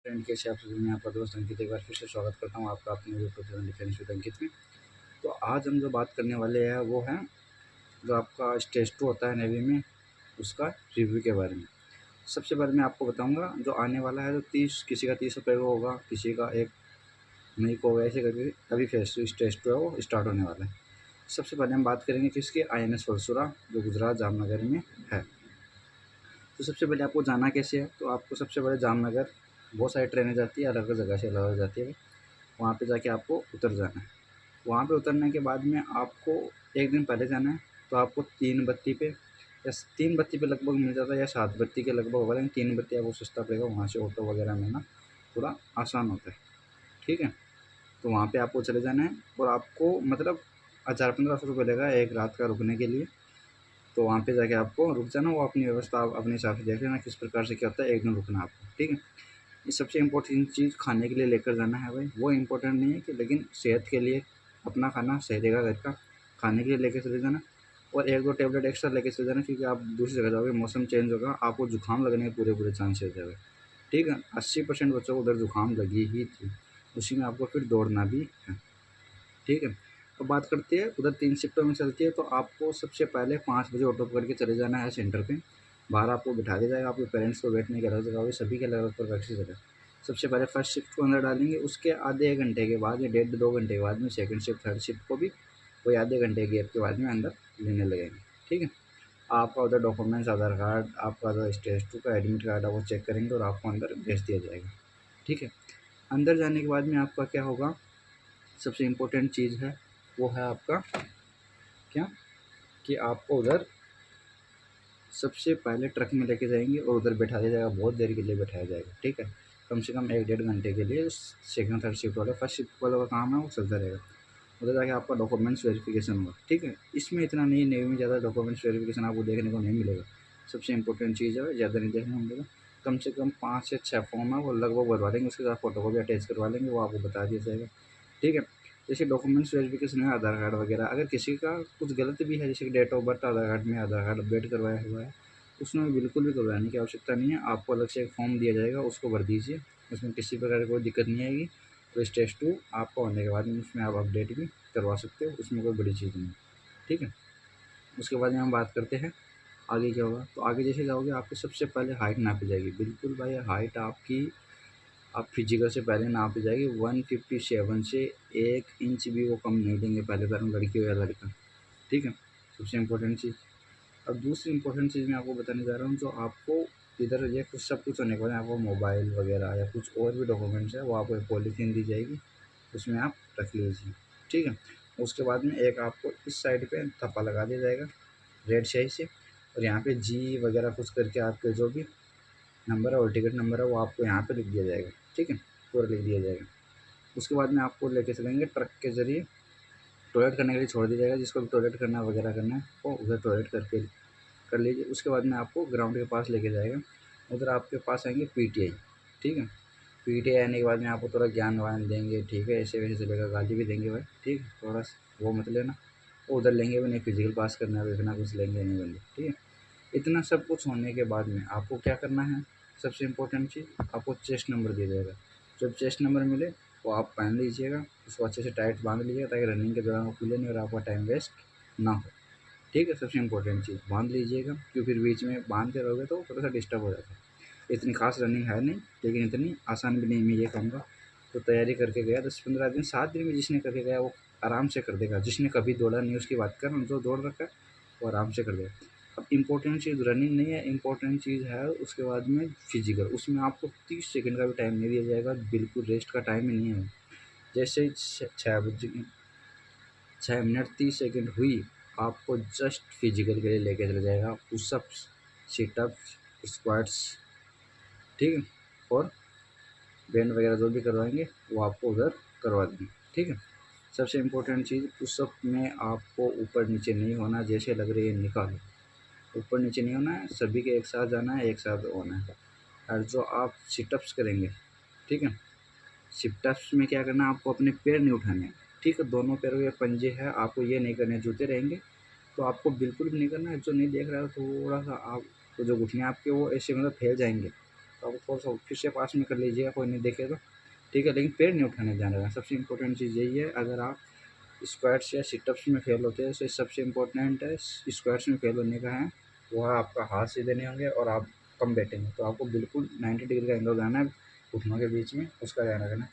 Friend कैसे आप सभी, मैं आपका दोस्त अंकित एक बार फिर से स्वागत करता हूँ आपका अपने यूट्यूब चैनल डिफेंस विद अंकित में। तो आज हम जो बात करने वाले हैं वो है जो आपका स्टेज 2 होता है नेवी में, उसका रिव्यू के बारे में। सबसे पहले मैं आपको बताऊंगा जो आने वाला है, जो 30 किसी का 30 रुपये को होगा, किसी का 1 मई को होगा, ऐसे करके अभी फेस स्टेज 2 है वो स्टार्ट होने वाला है। सबसे पहले हम बात करेंगे किसके, INS परशुरा जो गुजरात जामनगर में है। तो सबसे पहले आपको जाना कैसे है, तो आपको सबसे पहले जामनगर बहुत सारी ट्रेनें जाती है, अलग अलग जगह से अलग अलग जाती है। वहाँ पे जाके आपको उतर जाना है। वहाँ पे उतरने के बाद में आपको एक दिन पहले जाना है। तो आपको 3 बत्ती पे या 3 बत्ती पे लगभग मिल जाता है, या 7 बत्ती के लगभग होगा, लेकिन 3 बत्ती आपको सस्ता पड़ेगा। वहाँ से ऑटो वगैरह में ना थोड़ा आसान होता है, ठीक है। तो वहाँ पे आपको चले जाना है और आपको मतलब 1000-1500 रुपये लेगा एक रात का रुकने के लिए। तो वहाँ पे जाके आपको रुक जाना, वो अपनी व्यवस्था आप अपने हिसाब से देख लेना किस प्रकार से क्या होता है, एक दिन रुकना आपको, ठीक है। ये सबसे इम्पोर्टेंट चीज़ खाने के लिए लेकर जाना है भाई, वो इम्पोर्टेंट नहीं है कि, लेकिन सेहत के लिए अपना खाना सही रहेगा घर का, खाने के लिए लेके चले जाना। और 1-2 टैबलेट एक्स्ट्रा लेके चले जाना, क्योंकि आप दूसरी जगह जाओगे, मौसम चेंज होगा, आपको जुकाम लगने के पूरे पूरे चांसेस है भाई, ठीक है। 80% बच्चों को उधर जुकाम लगी ही थी, उसी में आपको फिर दौड़ना भी है, ठीक है। अब बात करते हैं, उधर 3 शिफ्टों में चलती है। तो आपको सबसे पहले 5 बजे ऑटो पकड़ के चले जाना है सेंटर पे। बाहर आपको बिठा दिया जाएगा, आपके पेरेंट्स को बैठने की अलग जगह होगी, सभी के अलग अलग प्रकार की जगह। सबसे पहले फर्स्ट शिफ्ट को अंदर डालेंगे, उसके आधे 1 घंटे के बाद या 1.5-2 घंटे के बाद में सेकंड शिफ्ट थर्ड शिफ्ट को भी वही आधे घंटे गैप के बाद में अंदर लेने लगेंगे, ठीक है। आपका उधर डॉक्यूमेंट्स, आधार कार्ड, आपका उधर स्टेज 2 का एडमिट कार्ड है वो चेक करेंगे और आपको अंदर भेज दिया जाएगा, ठीक है। अंदर जाने के बाद में आपका क्या होगा, सबसे इम्पोर्टेंट चीज़ है वो है आपका क्या, कि आपको उधर सबसे पहले ट्रक में लेके जाएंगे और उधर बैठा दिया जाएगा, बहुत देर के लिए बैठाया जाएगा, ठीक है। कम से कम 1-1.5 घंटे के लिए सेकंड थर्ड शिफ्ट वाला, फर्स्ट शिफ्ट वाला का काम है वो चलता रहेगा। उधर जाके आपका डॉक्यूमेंट्स वेरिफिकेशन होगा, ठीक है। इसमें इतना नहीं, नेवी में ज़्यादा डॉक्यूमेंट्स वेरिफिकेशन आपको देखने को नहीं मिलेगा। सबसे इंपॉर्टेंट चीज़ है, ज़्यादा नहीं देखने को मिलेगा। कम से कम 5 से 6 फॉर्म है वो लगभग भरवा देंगे, उसके साथ फोटो को भी अटैच करवा लेंगे, वो आपको बता दिया जाएगा, ठीक है। जैसे डॉक्यूमेंट्स वेरिफिकेशन है, आधार कार्ड वगैरह, अगर किसी का कुछ गलत भी है, जैसे कि date of birth Aadhaar card में आधार कार्ड अपडेट करवाया हुआ है, उसमें बिल्कुल भी घबराने की आवश्यकता नहीं है। आपको अलग से एक फॉर्म दिया जाएगा, उसको भर दीजिए, उसमें किसी प्रकार की कोई दिक्कत नहीं आएगी। तो स्टेज 2 आपका होने के बाद में उसमें आप अपडेट भी करवा सकते हो, उसमें कोई बड़ी चीज़ नहीं है, ठीक है। उसके बाद में हम बात करते हैं आगे क्या होगा। तो आगे जैसे जाओगे, आपकी सबसे पहले हाइट नापी जाएगी, बिल्कुल भाई हाइट आपकी, आप फिजिकल से पहले नापी जाएगी। 157 से 1 इंच भी वो कम नहीं देंगे पहले बार में, लड़की हो या लड़का, ठीक है। सबसे इम्पोर्टेंट चीज़। अब दूसरी इम्पोर्टेंट चीज़ मैं आपको बताने जा रहा हूँ, जो आपको इधर ये कुछ सब कुछ होने के बाद आपको मोबाइल वगैरह या कुछ और भी डॉक्यूमेंट्स है वो आपको एक पॉलीथीन दी जाएगी, उसमें आप रख लीजिए, ठीक है। उसके बाद में एक आपको इस साइड पे थप्पा लगा दिया जाएगा रेड स्याही से, और यहाँ पे जी वगैरह कुछ करके आपके जो भी नंबर है और टिकट नंबर है वो आपको यहाँ पे लिख दिया जाएगा, ठीक है, पूरा लिख दिया जाएगा। उसके बाद में आपको लेके चलेंगे ट्रक के ज़रिए, टॉयलेट करने के लिए छोड़ दिया जाएगा, जिसको भी टॉयलेट करना वगैरह करना है वो उधर टॉयलेट करके कर लीजिए। उसके बाद में आपको ग्राउंड के पास लेके जाएगा, उधर आपके पास आएंगे पीटीआई, ठीक है। पीटीआई आने के बाद में आपको थोड़ा ज्ञान वान देंगे, ठीक है, ऐसे वैसे चलेगा, गाली भी देंगे भाई, ठीक है, थोड़ा वो मत लेना। वो उधर लेंगे भी नहीं, फिजिकल पास करना है, इतना कुछ लेंगे नहीं बंदे, ठीक है। इतना सब कुछ होने के बाद में आपको क्या करना है, सबसे इम्पोर्टेंट चीज़, आपको चेस्ट नंबर दिया जाएगा। जब चेस्ट नंबर मिले वो आप पहन लीजिएगा, उसको अच्छे से टाइट बांध लीजिएगा, ताकि रनिंग के दौरान वो खुले नहीं और आपका टाइम वेस्ट ना हो, ठीक है। सबसे इम्पोर्टेंट चीज़ बांध लीजिएगा, क्योंकि फिर बीच में बांधते रहोगे तो थोड़ा सा डिस्टर्ब हो जाता है। इतनी खास रनिंग है नहीं, लेकिन इतनी आसान भी नहीं, मैं ये कहूँगा। तो तैयारी करके गया 10-15 दिन, 7 दिन में जिसने करके गया वो आराम से कर देगा, जिसने कभी दौड़ा नहीं उसकी बात कर रहा हूँ, जो दौड़ रखा है वो आराम से कर देगा। अब इम्पोर्टेंट चीज़ रनिंग नहीं है, इम्पोर्टेंट चीज़ है उसके बाद में फिजिकल। उसमें आपको 30 सेकंड का भी टाइम नहीं दिया जाएगा, बिल्कुल रेस्ट का टाइम ही नहीं है। जैसे ही 6 मिनट 30 सेकंड हुई, आपको जस्ट फिजिकल के लिए लेके चला जाएगा, पुशअप्स, सिटअप्स, स्क्वाट्स, ठीक है, और बैंड वगैरह जो भी करवाएंगे वो आपको उधर करवा देंगे, ठीक है। सबसे इम्पोर्टेंट चीज़, पुशअप में आपको ऊपर नीचे नहीं होना, जैसे लग रही है निकालो, ऊपर नीचे नहीं होना है, सभी के एक साथ जाना है, एक साथ होना है। और जो आप सिटअप्स करेंगे, ठीक है, सिटअप्स में क्या करना है, आपको अपने पैर नहीं उठाने हैं, ठीक है, दोनों पैरों के पंजे है, आपको ये नहीं करने, जूते रहेंगे तो आपको बिल्कुल भी नहीं करना है। जो नहीं देख रहा है थोड़ा सा आप, तो जो घुटने आपके वो ऐसे मतलब फैल जाएंगे, तो आप थोड़ा सा फिर से पास में कर लीजिएगा, कोई नहीं देखेगा, ठीक है। लेकिन पैर नहीं उठाने जाना है। सबसे इम्पोर्टेंट चीज़ यही है, अगर आप स्क्वाट्स या सिटअप्स में फेल होते हैं तो सबसे इम्पोर्टेंट है स्क्वाट्स में फेल होने का है, वो है आपका हाथ सीधे नहीं होंगे और आप कम बैठेंगे। तो आपको बिल्कुल 90 डिग्री का एंगल रहना है घुटनों के बीच में, उसका ध्यान रखना है।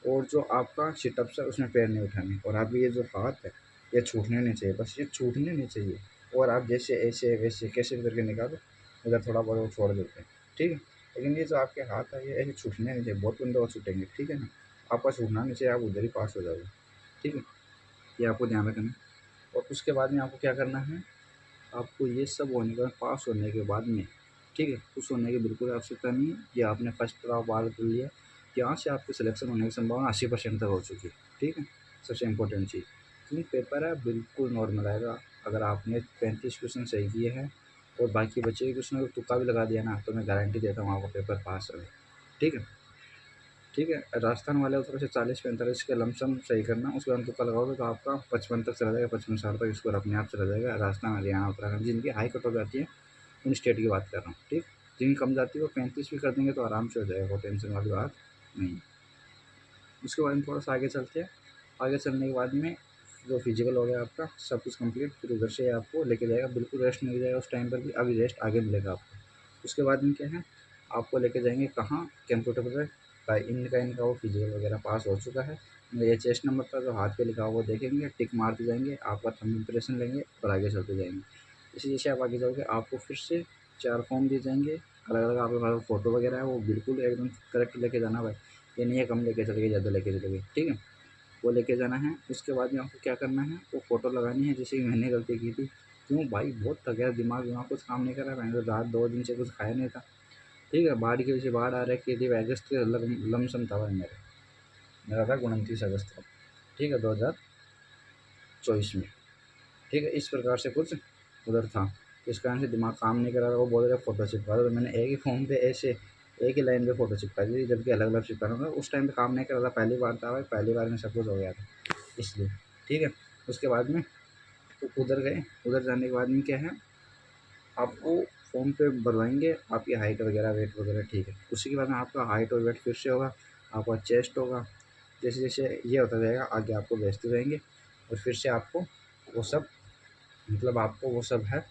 और जो आपका सिटअप्स है उसमें पैर नहीं उठाने, और आपके ये जो हाथ है ये छूटने नहीं चाहिए, बस ये छूटने नहीं चाहिए। और आप जैसे ऐसे वैसे कैसे भी करके निकालो, उधर थोड़ा बहुत वो छोड़ देते हैं, ठीक है। लेकिन ये जो आपके हाथ है ये ऐसे छूटने नहीं चाहिए, बहुत बंदों को छूटेंगे, ठीक है ना। आपका छूटना नहीं चाहिए, आप उधर ही पास हो जाओगे, ठीक है। ये आपको ध्यान रखना है। और उसके बाद में आपको क्या करना है, आपको ये सब होने के बाद, पास होने के बाद में, ठीक है, खुश होने की बिल्कुल आवश्यकता नहीं है। ये आपने फर्स्ट राउंड पार कर लिया, यहाँ से आपके सिलेक्शन होने की संभावना 80% तक हो चुकी है, ठीक है। सबसे इम्पोर्टेंट चीज़, क्योंकि पेपर है बिल्कुल नॉर्मल आएगा। अगर आपने 35 क्वेश्चन सही किए हैं और बाकी बचे हुए क्वेश्चन अगर तुक्का भी लगा दिया ना, तो मैं गारंटी देता हूँ आपका पेपर पास होगा, ठीक है। ठीक है, राजस्थान वाले को थोड़ा सा 40-45 के लमसम सही करना, उसके बाद तुक्का लगाओगे तो आपका 55 तक चला जाएगा, 55-60 तक स्कोर अपने आप चला जाएगा। राजस्थान, हरियाणा, उत्तराखंड जिनकी हाई कट ऑफ जाती है उन स्टेट की बात कर रहा हूँ, ठीक। जिनकी कम जाती है वो 35 भी कर देंगे तो आराम से हो जाएगा, कोई टेंशन वाली बात नहीं। उसके बाद में थोड़ा सा आगे चलते हैं। आगे चलने के बाद में जो फिजिकल हो गया आपका सब कुछ कंप्लीट, फिर उधर से आपको लेके जाएगा, बिल्कुल रेस्ट नहीं जाएगा उस टाइम पर भी, अभी रेस्ट आगे मिलेगा आपको। उसके बाद में क्या है, आपको लेके जाएंगे कहाँ, कंप्यूटर पर। इनका वो फिजिकल वगैरह पास हो चुका है। ये चेस्ट नंबर था जो हाथ पे लिखा हुआ वो देखेंगे, टिक मारते जाएंगे, आपका थंब इम्प्रेशन लेंगे और आगे चलते जाएंगे। इसी जैसे आप आगे जाओगे आपको फिर से 4 फॉर्म दिए जाएंगे अलग अलग, आपके पास फ़ोटो वगैरह है वो बिल्कुल एकदम करेक्ट लेके जाना भाई। ये नहीं है कम लेके चले गए ज़्यादा लेके चले गए, ठीक है। वो लेके जाना है। उसके बाद में आपको क्या करना है, वो फ़ोटो लगानी है, जैसे कि मैंने गलती की थी। क्यों भाई, बहुत थक गया, दिमाग विमाग कुछ काम नहीं कर रहा, मैंने तो रात 2 दिन से कुछ खाया नहीं था, ठीक है। बाढ़ की वजह से बाढ़ आ रखी थी, अगस्त के लमसम था भाई मेरा था 29 अगस्त को, ठीक है, 2024 में, ठीक है। इस प्रकार से कुछ उधर था, इस कारण से दिमाग काम नहीं कर रहा था। वो बोल रहे फ़ोटो चिपका दो, तो मैंने एक ही फॉर्म पे ऐसे एक ही लाइन पे फ़ोटो चिपका दी, जबकि अलग अलग चिपकाना था। उस टाइम पे काम नहीं कर रहा था, पहली बार था भाई, पहली बार में सब कुछ हो गया था इसलिए, ठीक है। उसके बाद में उधर गए, उधर जाने के बाद में क्या है, आपको फॉर्म पे भरवाएंगे आपकी हाइट वगैरह वेट वगैरह, ठीक है। उसी के बाद में आपका हाइट और वेट फिर से होगा, आपका चेस्ट होगा, जैसे जैसे ये होता जाएगा आगे आपको भेजते जाएंगे। और फिर से आपको वो सब, मतलब आपको वो सब है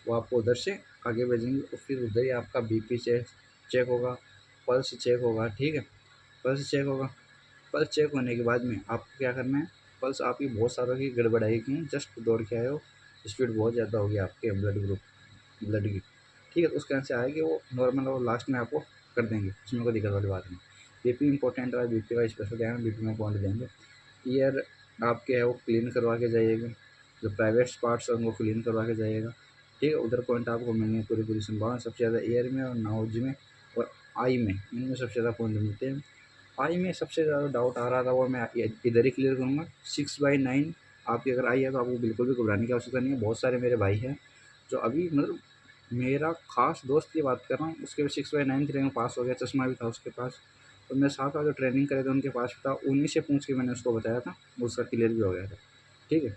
वो आपको उधर से आगे भेजेंगे, और फिर उधर ही आपका बीपी चेक चेक होगा, पल्स चेक होगा, ठीक है। पल्स चेक होगा, पल्स चेक होने के बाद में आपको क्या करना है, पल्स आपकी बहुत सारों की गड़बड़ाई क्यों, जस्ट दौड़ के आए हो, स्पीड बहुत ज़्यादा होगी आपके ब्लड की, ठीक है। तो उस कारण से आएगी वो नॉर्मल, और लास्ट में आपको कर देंगे, उसमें कोई दिक्कत वाली बात नहीं। बीपी इंपॉर्टेंट है, बीपी का स्पेशल ध्यान, बीपी में पॉइंट देंगे। ईयर आपके है वो क्लीन करवा के जाइएगा, जो प्राइवेट पार्ट्स हैं उनको क्लीन करवा के जाइएगा, ठीक है। उधर पॉइंट आपको मिलने की पूरी पूरी संभावना, सबसे ज़्यादा ईयर में और नाउज में और आई में, इनमें सबसे ज़्यादा पॉइंट मिलते हैं। आई में सबसे ज़्यादा डाउट आ रहा था, वो मैं इधर ही क्लियर करूँगा। 6/9 आपकी अगर आई है तो आपको बिल्कुल भी घबराने की आवश्यकता नहीं है। बहुत सारे मेरे भाई हैं जो अभी, मतलब मेरा खास दोस्त की बात कर रहा हूँ, उसके 6/9 थी, पास हो गया, चश्मा भी था उसके पास। तो मेरे साथ वाले जो ट्रेनिंग करे थे उनके पास भी था, उन्हीं से पूछ के मैंने उसको बताया था, उसका क्लियर भी हो गया था, ठीक है।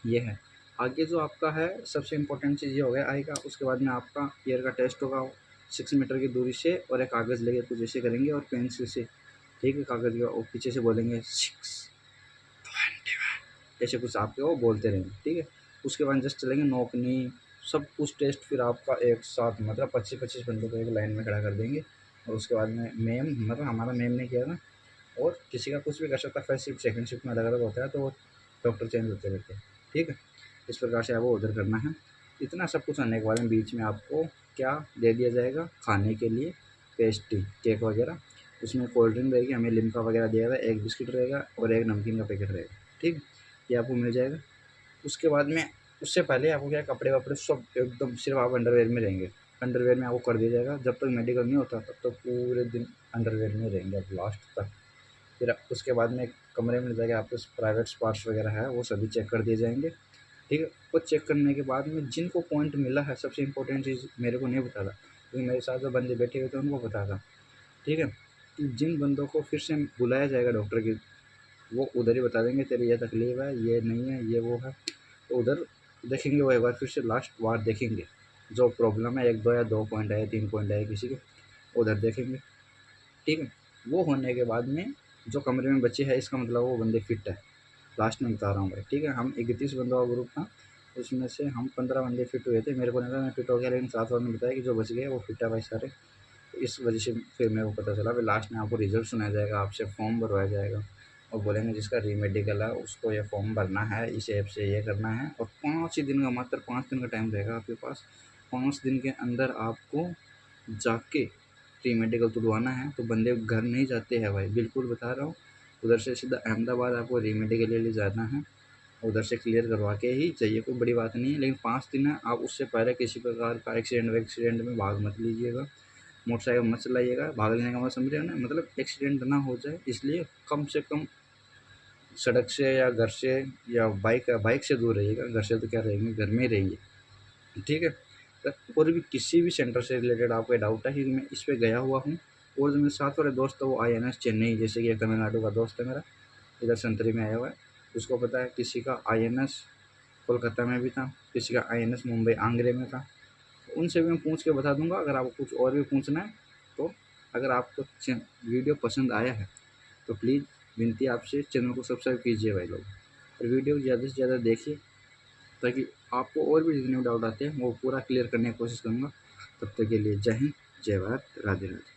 ये है। आगे जो आपका है सबसे इम्पोर्टेंट चीज़ ये हो गया आएगा। उसके बाद में आपका ईयर का टेस्ट होगा 6 मीटर की दूरी से, और एक कागज़ लेके कुछ ऐसे करेंगे और पेंसिल से, ठीक है, कागज़ का, और पीछे से बोलेंगे 6/21, ऐसे कुछ आपके वो बोलते रहेंगे, ठीक है। उसके बाद जस्ट चलेंगे नोकनी, सब कुछ टेस्ट फिर आपका एक साथ, मतलब 25-25 बंदों को एक लाइन में खड़ा कर देंगे। और उसके बाद में मैम, मतलब हमारा मैम ने किया था, और किसी का कुछ भी कर सकता है, फर्स्ट शिफ्ट सेकंड शिफ्ट में अलग अलग होता है, तो वो डॉक्टर चेंज होते रहते हैं, ठीक है। इस प्रकार से आपको ऑर्डर करना है। इतना सब कुछ आने के बाद में बीच में आपको क्या दे दिया जाएगा खाने के लिए, पेस्ट्री केक वगैरह, उसमें कोल्ड ड्रिंक रहेगी, हमें लिम्का वगैरह दिया जाएगा, एक बिस्किट रहेगा और एक नमकीन का पैकेट रहेगा, ठीक, ये आपको मिल जाएगा। उसके बाद में उससे पहले आपको क्या है, कपड़े वपड़े सब एकदम सिर्फ आप अंडरवेयर में रहेंगे, अंडरवेयर में आपको कर दिया जाएगा। जब तक मेडिकल नहीं होता तब तक पूरे दिन अंडरवेयर में रहेंगे आप लास्ट तक। फिर उसके बाद में कमरे में ले जाके आपके प्राइवेट पार्ट्स वगैरह है वो सभी चेक कर दिए जाएंगे, ठीक है। वो चेक करने के बाद में जिनको पॉइंट मिला है, सबसे इंपॉर्टेंट चीज़ मेरे को नहीं पता था, क्योंकि मेरे साथ जो बंदे बैठे हुए थे उनको पता था, ठीक है। कि जिन बंदों को फिर से बुलाया जाएगा डॉक्टर की, वो उधर ही बता देंगे तेरी ये तकलीफ़ है, ये नहीं है, ये वो है, तो उधर देखेंगे, वो एक बार फिर से लास्ट बार देखेंगे जो प्रॉब्लम है, 1-2 या 2 पॉइंट है, 3 पॉइंट है किसी के, उधर देखेंगे, ठीक है। वो होने के बाद में जो कमरे में बचे हैं, इसका मतलब वो बंदे फिट है। लास्ट में बता रहा हूँ भाई, ठीक है। हम 31 बंदों का ग्रुप था, उसमें से हम 15 बंदे फिट हुए थे। मेरे को नहीं था मैं फिट हो गया, लेकिन साथ वालों ने बताया कि जो बच गए वो फिट है भाई सारे। तो इस वजह से फिर मेरे को पता चला। फिर लास्ट में आपको रिजल्ट सुनाया जाएगा, आपसे फॉर्म भरवाया जाएगा और बोलेंगे जिसका रीमेडिकल है उसको ये फॉर्म भरना है, इस ऐप से ये करना है। और 5 ही दिन का, मात्र 5 दिन का टाइम रहेगा आपके पास। 5 दिन के अंदर आपको जाके रीमेडिकल तुड़वाना है। तो बंदे घर नहीं जाते हैं भाई, बिल्कुल बता रहा हूँ। उधर से सीधा अहमदाबाद आपको रीमेडिकल के लिए जाना है, उधर से क्लियर करवा के ही चाहिए, कोई बड़ी बात नहीं है। लेकिन 5 दिन है, आप उससे पहले किसी प्रकार का एक्सीडेंट में भाग मत लीजिएगा, मोटरसाइकिल मत चलाइएगा। भागने का मतलब समझ रहे हो ना, मतलब एक्सीडेंट ना हो जाए, इसलिए कम से कम सड़क से या घर से या बाइक से दूर रहिएगा। घर से तो क्या रहेंगे, घर में ही रहिए, ठीक है। और भी किसी भी सेंटर से रिलेटेड आपको डाउट है, क्योंकि मैं इस पे गया हुआ हूँ। और जो मेरे साथ वाले दोस्त है वो INS चेन्नई, जैसे कि तमिलनाडु का दोस्त है मेरा, इधर संतरी में आया हुआ है, उसको पता है। किसी का INS कोलकाता में भी था, किसी का INS मुंबई आंगरे में था। उनसे भी मैं पूछ के बता दूंगा। अगर आपको कुछ और भी पूछना है तो अगर आपको वीडियो पसंद आया है तो प्लीज़ विनती है आपसे, चैनल को सब्सक्राइब कीजिए भाई लोग, और वीडियो ज़्यादा से ज़्यादा देखिए, ताकि आपको और भी जितने डाउट आते हैं वो पूरा क्लियर करने की कोशिश करूँगा। तब तक के लिए जय हिंद, जय भारत, राधे राधे।